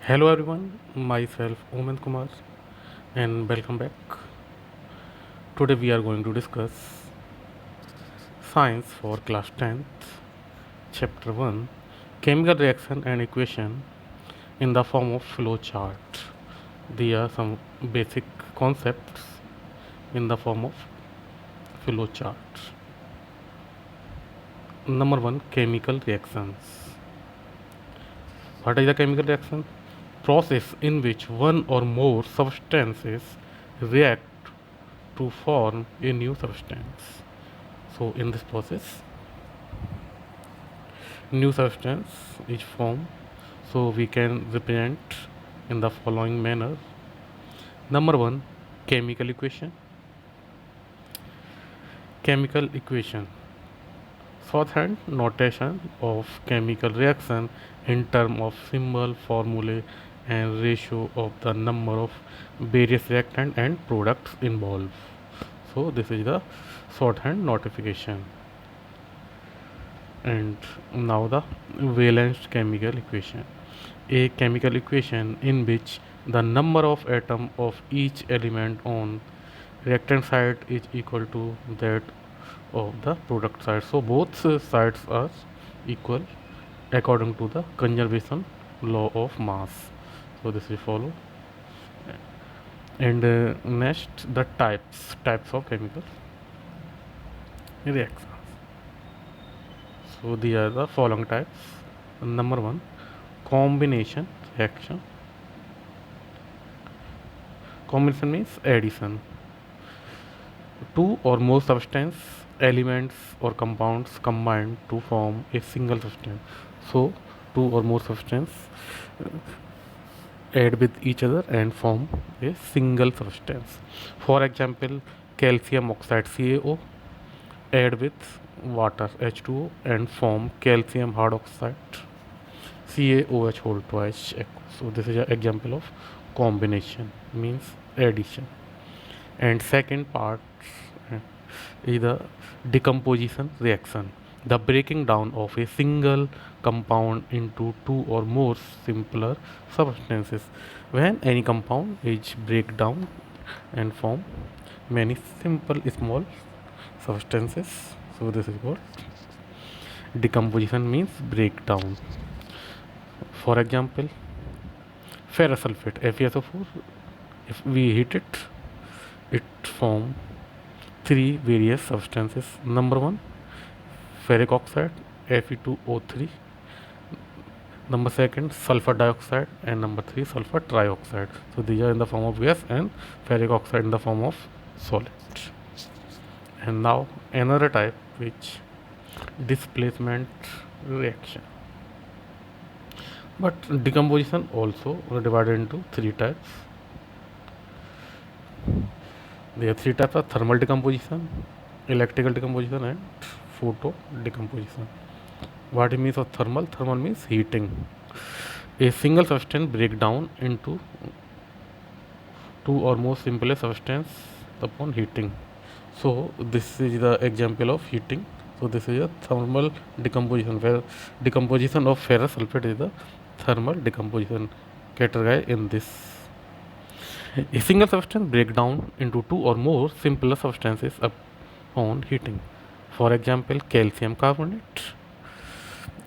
Hello everyone, myself Omen Kumar and welcome back. Today we are going to discuss Science for class 10th, chapter 1, Chemical reaction and equation in the form of flow chart. These are some basic concepts in the form of flow chart. Number 1, chemical reactions. What is a chemical reaction? Process in which one or more substances react to form a new substance. So in this process, new substance is formed. So we can represent in the following manner. Number one, chemical equation. Chemical equation. Shorthand notation of chemical reaction in term of symbol, formulae, and ratio of the number of various reactant and products involved. So this is the shorthand notification. And now the valence chemical equation, a chemical equation in which the number of atom of each element on reactant side is equal to that of the product side. So both sides are equal according to the conservation law of mass. So this we follow. And next, the types of chemical reactions. So these are the following types. Number one, combination reaction. Combination means addition. Two or more substance elements or compounds combined to form a single substance. So two or more substance add with each other and form a single substance. For example, calcium oxide CaO add with water H2O and form calcium hydroxide CaOH whole twice. So this is an example of combination, means addition. And second part is the decomposition reaction, the breaking down of a single compound into two or more simpler substances. When any compound is break down and form many simple small substances, so this is called decomposition, means breakdown. For example, ferrous sulfate FeSO4, if we heat it, it form three various substances. Number one, ferric oxide Fe2O3. Number second, sulfur dioxide, and number three, sulfur trioxide. So these are in the form of gas and ferric oxide in the form of solid. And now another type, which displacement reaction. But decomposition also divided into three types. There are three types of thermal decomposition, electrical decomposition, and photo decomposition. What it means of thermal? Thermal means heating. A single substance break down into two or more simple substance upon heating. So this is the example of heating. So this is a thermal decomposition, where decomposition of ferrous sulfate is the thermal decomposition categorized in this. A single substance break down into two or more simpler substances upon heating. For example, calcium carbonate.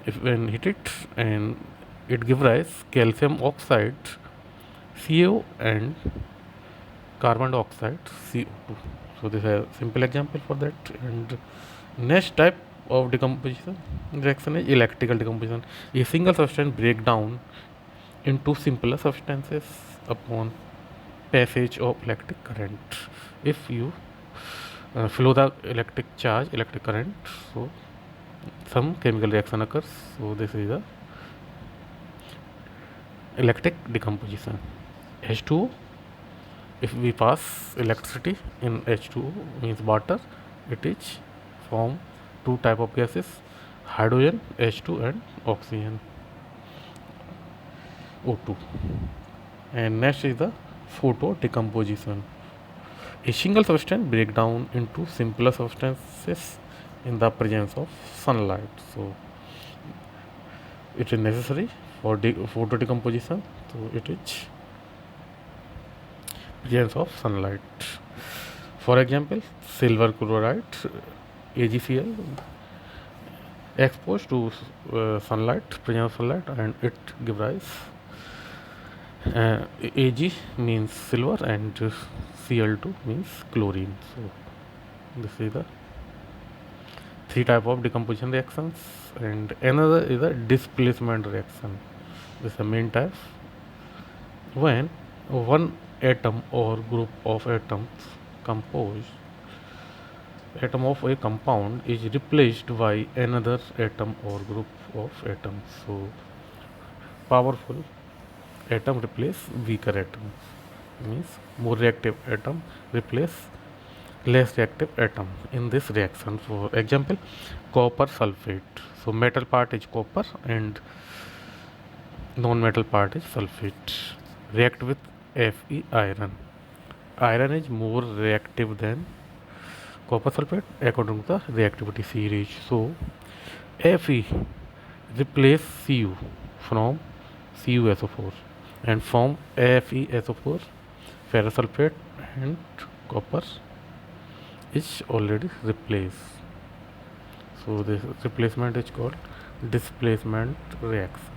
If when heated, and it gives rise calcium oxide CaO and carbon dioxide CO2. So this is a simple example for that. And next type of decomposition reaction is electrical decomposition. A single substance break down into simpler substances upon passage of electric current. If you flow the electric current, so some chemical reaction occurs. So this is the electric decomposition. H2O, if we pass electricity in H2O, means water, it is form two type of gases, hydrogen H2 and oxygen O2. And next is the photo decomposition. A single substance break down into simpler substances in the presence of sunlight. So it is necessary For photo decomposition, so it is presence of sunlight. For example, silver chloride AgCl exposed to sunlight, presence of sunlight, and it gives rise. Ag means silver and Cl2 means chlorine. So this is the three type of decomposition reactions, and another is a displacement reaction. This is the main type. When one atom or group of atoms composed atom of a compound is replaced by another atom or group of atoms. So powerful atom replace weaker atom, means more reactive atom replace less reactive atom in this reaction. For example, copper sulfate. So metal part is copper and non-metal part is sulfate. React with Fe iron. Iron is more reactive than copper sulfate according to the reactivity series. So Fe replace Cu from CuSO4 and form FeSO4, ferrous sulfate and copper is already replaced. So this replacement is called displacement reaction.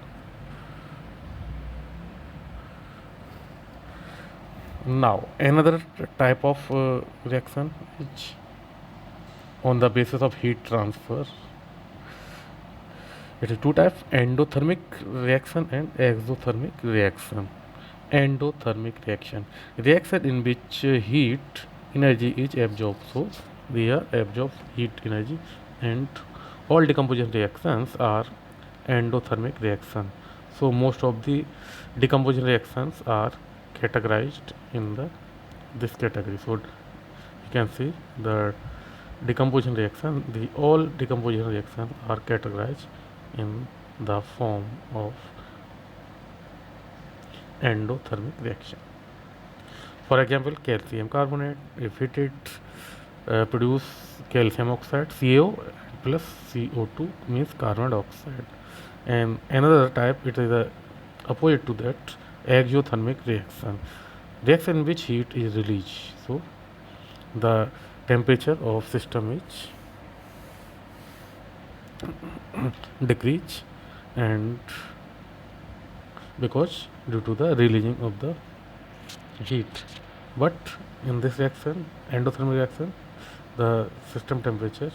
Now another type of reaction is on the basis of heat transfer. It is two types: endothermic reaction and exothermic reaction. Endothermic reaction in which heat energy is absorbed. So they are absorb heat energy, and all decomposition reactions are endothermic reaction. So most of the decomposition reactions are categorized in this category. So you can see the decomposition reaction, all decomposition reactions are categorized in the form of endothermic reaction. For example, calcium carbonate, if heated, produce calcium oxide, CaO plus CO2 means carbon dioxide. And another type, it is the opposite to that, exothermic reaction in which heat is released. So the temperature of system is decrease, and because due to the releasing of the heat. But in this reaction, endothermic reaction, the system temperatures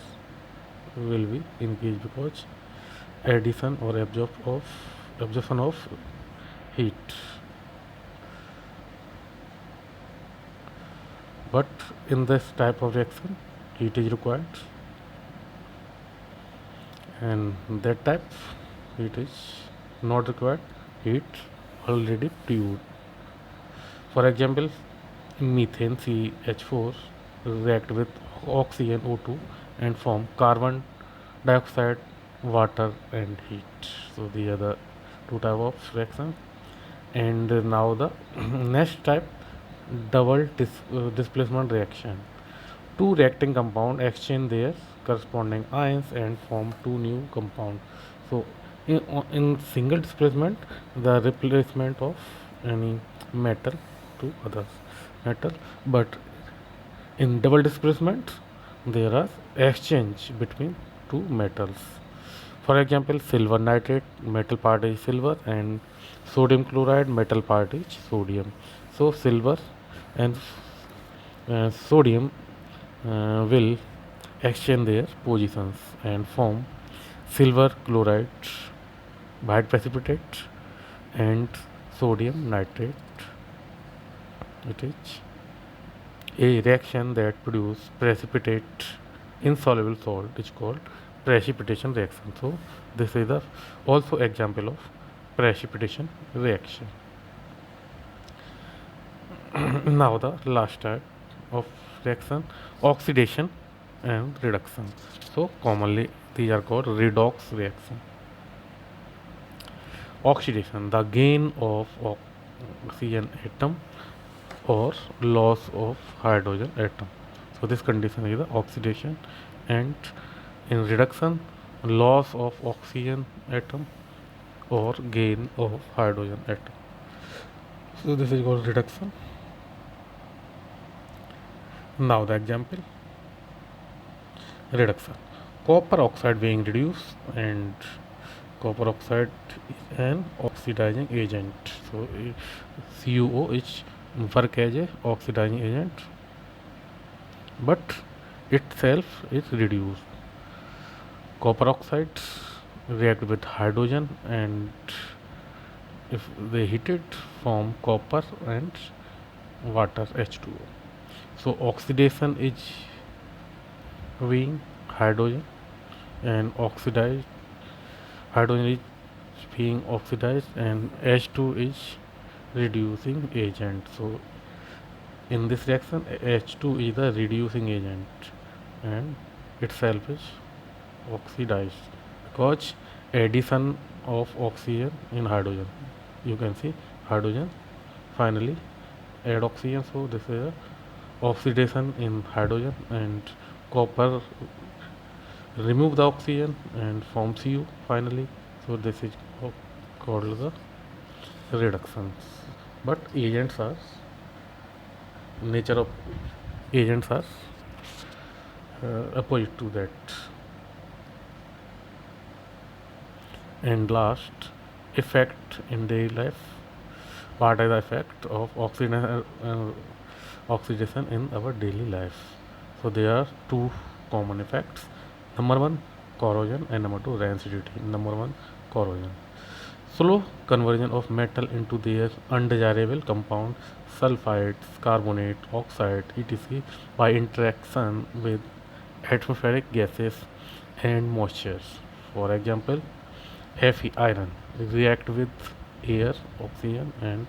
will be increased because addition or absorption of heat. But in this type of reaction, heat is required, and that type heat is not required, heat already produced. For example, methane CH4 react with oxygen O2 and form carbon dioxide, water and heat. So these are the two type of reactions. And now the next type, double displacement reaction. Two reacting compound exchange their corresponding ions and form two new compounds. So in single displacement, the replacement of any metal to other metal, but in double displacement there are exchange between two metals. For example, silver nitrate, metal part is silver, and sodium chloride, metal part is sodium. So silver and sodium will exchange their positions and form silver chloride white precipitate and sodium nitrate. It is a reaction that produces precipitate insoluble salt is called precipitation reaction. So this is the also example of precipitation reaction. Now the last type of reaction, oxidation and reduction. So commonly these are called redox reaction. Oxidation, the gain of oxygen atom or loss of hydrogen atom. So this condition is the oxidation. And in reduction, loss of oxygen atom or gain of hydrogen atom. So this is called reduction. Now the example, reduction. Copper oxide being reduced, and copper oxide is an oxidizing agent. So CuO is work as a oxidizing agent, but itself is reduced. Copper oxides react with hydrogen, and if they heat it, form copper and water H2O. So oxidation is being hydrogen, and oxidized hydrogen is being oxidized, and H2 is reducing agent. So in this reaction, H2 is the reducing agent, and itself is oxidized because addition of oxygen in hydrogen. You can see hydrogen finally add oxygen, so this is a oxidation in hydrogen, and copper remove the oxygen and form Cu finally. So this is called the reductions. But agents are nature of agents are opposite to that. And last, effect in daily life. What is the effect of oxidation in our daily life? So there are two common effects. Number one, corrosion, and number two, rancidity. Number one, corrosion. Slow conversion of metal into their undesirable compound, sulfides, carbonate, oxide, etc. by interaction with atmospheric gases and moistures. For example, Fe iron react with air, oxygen and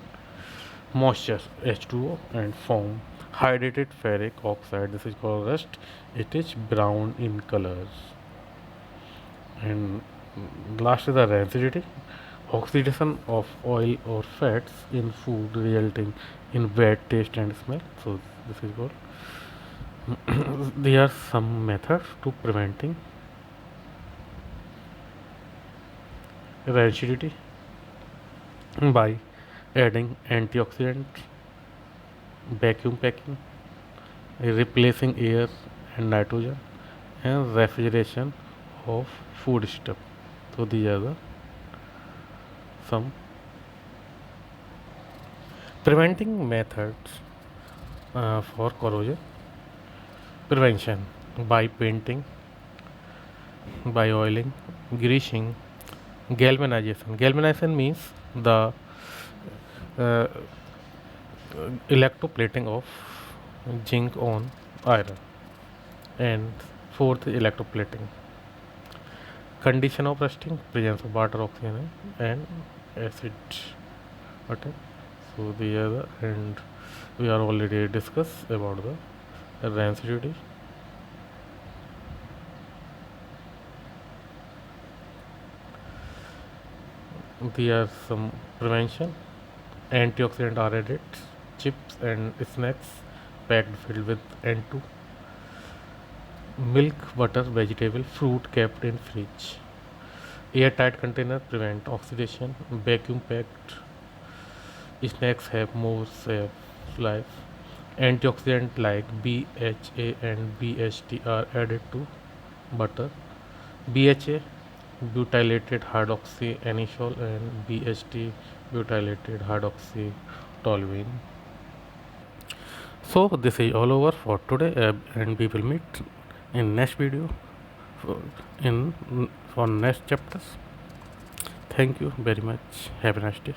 moisture H2O and form hydrated ferric oxide. This is called rust. It is brown in colors. And last is the rancidity. Oxidation of oil or fats in food resulting in bad taste and smell. So this is called. There are some methods to preventing rancidity by adding antioxidants, vacuum packing, replacing air and nitrogen, and refrigeration of food stuff. So these are the some preventing methods for corrosion prevention: by painting, by oiling, greasing, galvanization. Galvanization means the uh, electroplating of zinc on iron. And fourth, electroplating. Condition of rusting: presence of water, oxygen and acid. Okay, so the other, and we are already discussed about the rancidity. There are some prevention: antioxidant are added, chips and snacks packed filled with N2, milk, butter, vegetable, fruit kept in fridge. Airtight container prevent oxidation. Vacuum packed snacks have more safe life. Antioxidant like BHA and BHT are added to butter. BHA, butylated hydroxy anisole, and BHT, butylated hydroxy toluene. So this is all over for today, and we will meet in next video for, in for next chapters. Thank you very much. Have a nice day.